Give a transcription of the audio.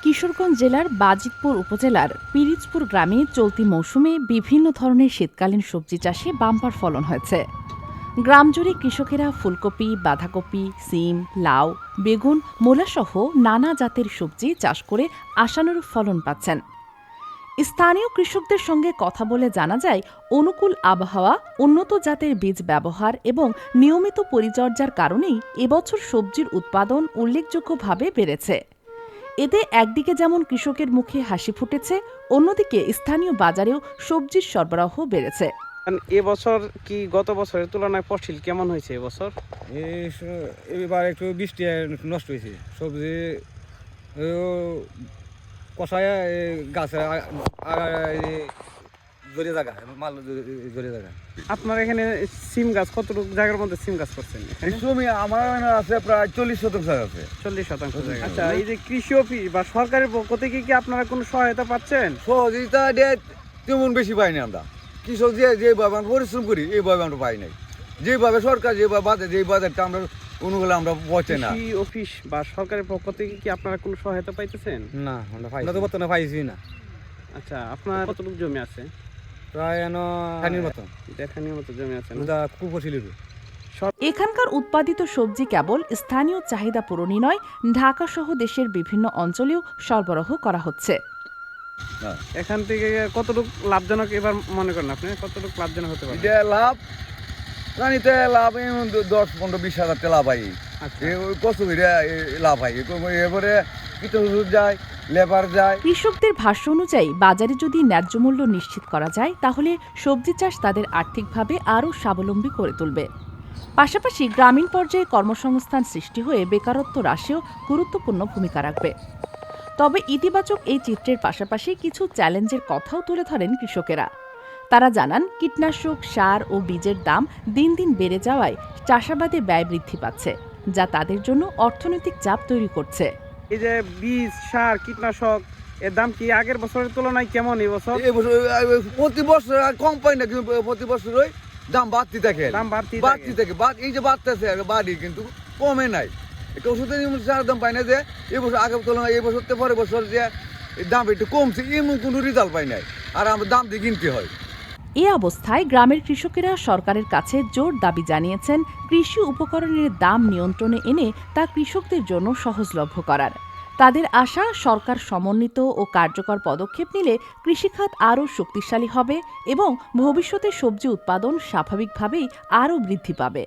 কিশোরগঞ্জ জেলার বাজিতপুর উপজেলার পিরিজপুর গ্রামে চলতি মৌসুমে বিভিন্ন ধরনের শীতকালীন সবজি চাষে বাম্পার ফলন হয়েছে। গ্রামজুড়ে কৃষকেরা ফুলকপি, বাঁধাকপি, সিম, লাউ, বেগুন, মূলাসহ নানা জাতের সবজি চাষ করে আশানুরূপ ফলন পাচ্ছেন। স্থানীয় কৃষকদের সঙ্গে কথা বলে জানা যায়, অনুকূল আবহাওয়া, উন্নত জাতের বীজ ব্যবহার এবং নিয়মিত পরিচর্যার কারণেই এবছর সবজির উৎপাদন উল্লেখযোগ্যভাবে বেড়েছে। এতে একদিকে যেমন কৃষকের মুখে হাসি ফুটেছে, অন্যদিকে স্থানীয় বাজারেও সবজির সরবরাহ বেড়েছে। এবছর কি গত বছরের তুলনায় ফসল কেমন হয়েছে এবছর? এবার একটু বৃষ্টি নষ্ট হয়েছে, সবজি কষায় গাছে জড়ে জায়গা মাল জড়ে জায়গা। আপনার এখানে সিম গাছ কতটুকু জায়গার মধ্যে সিম গাছ করছেন? জমি আমার আছে প্রায় 40 শতক জায়গা আছে। 40% জায়গা। আচ্ছা, এই যে কৃষি অফিস বা সরকারের পক্ষ থেকে কি আপনারা কোনো সহায়তা পাচ্ছেন? সহযোগিতা তেমন বেশি পাইনি আমরা। কৃষক যেভাবে আমরা পরিশ্রম করি এইভাবে আমরা পাই নাই। যেভাবে সরকার যেভাবে বাজার যে বাজারটা আমরা অনুকূলে আমরা পৌঁছে না। কৃষি অফিস বা সরকারের পক্ষ থেকে কি আপনারা কোনো সহায়তা পাইতেছেন? না, আমরা তো বর্তমানে পাইছি না। আচ্ছা, আপনার কতটুকু জমি আছে? প্রায় খানির মতন, দেখানির মতো জমি আছে না? কুপশিলির। এখানকার উৎপাদিত সবজি কেবল স্থানীয় চাহিদা পূরণই নয়, ঢাকা সহ দেশের বিভিন্ন অঞ্চলেও সরবরাহ করা হচ্ছে। এখান থেকে কতটুকু লাভজনক এবার মনে করেন আপনি? কতটুকু লাভজনক হতে পারে? লাভ জানিতে লাভ 10-15-20 হাজার টাকা লাভ হয়। ওই কষ্ট করে লাভ হয়। এবারে কীটনাশক যায়, লেবার যায়। কৃষকদের ভাষ্য অনুযায়ী বাজারে যদি ন্যায্য মূল্য নিশ্চিত করা যায়, তাহলে সবজি চাষ তাদের আর্থিকভাবে আরও স্বাবলম্বী করে তুলবে। পাশাপাশি গ্রামীণ পর্যায়ে কর্মসংস্থান সৃষ্টি হয়ে বেকারত্ব হ্রাসেও গুরুত্বপূর্ণ ভূমিকা রাখবে। তবে ইতিবাচক এই চিত্রের পাশাপাশি কিছু চ্যালেঞ্জের কথাও তুলে ধরেন কৃষকেরা। তারা জানান, কীটনাশক, সার ও বীজের দাম দিন দিন বেড়ে যাওয়ায় চাষাবাদে ব্যয় বৃদ্ধি পাচ্ছে, যা তাদের জন্য অর্থনৈতিক চাপ তৈরি করছে। এই যে বীজ, সার, কীটনাশক এর দাম কি আগের বছরের তুলনায় কেমন এবছর? প্রতি বছর কম পাই না, কিন্তু প্রতি বছরই দাম বাড়তি থাকে। দাম বাড়তি থাকে। এই যে বাড়তেছে বাড়ি, কিন্তু কমে নাই। একটা ওষুধের সার দাম পাই না যে এবছর আগের তুলনায় এই বছর থেকে পরের বছর যে দাম একটু কমছে, এমন কোনো রেজাল্ট পাই নাই। আর আমরা দাম দিয়ে কিনতে হয়। এ অবস্থায় গ্রামের কৃষকেরা সরকারের কাছে জোর দাবি জানিয়েছেন কৃষি উপকরণের দাম নিয়ন্ত্রণে এনে তা কৃষকদের জন্য সহজলভ্য করার। তাদের আশা, সরকার সমন্বিত ও কার্যকর পদক্ষেপ নিলে কৃষিখাত আরও শক্তিশালী হবে এবং ভবিষ্যতে সবজি উৎপাদন স্বাভাবিকভাবেই আরও বৃদ্ধি পাবে।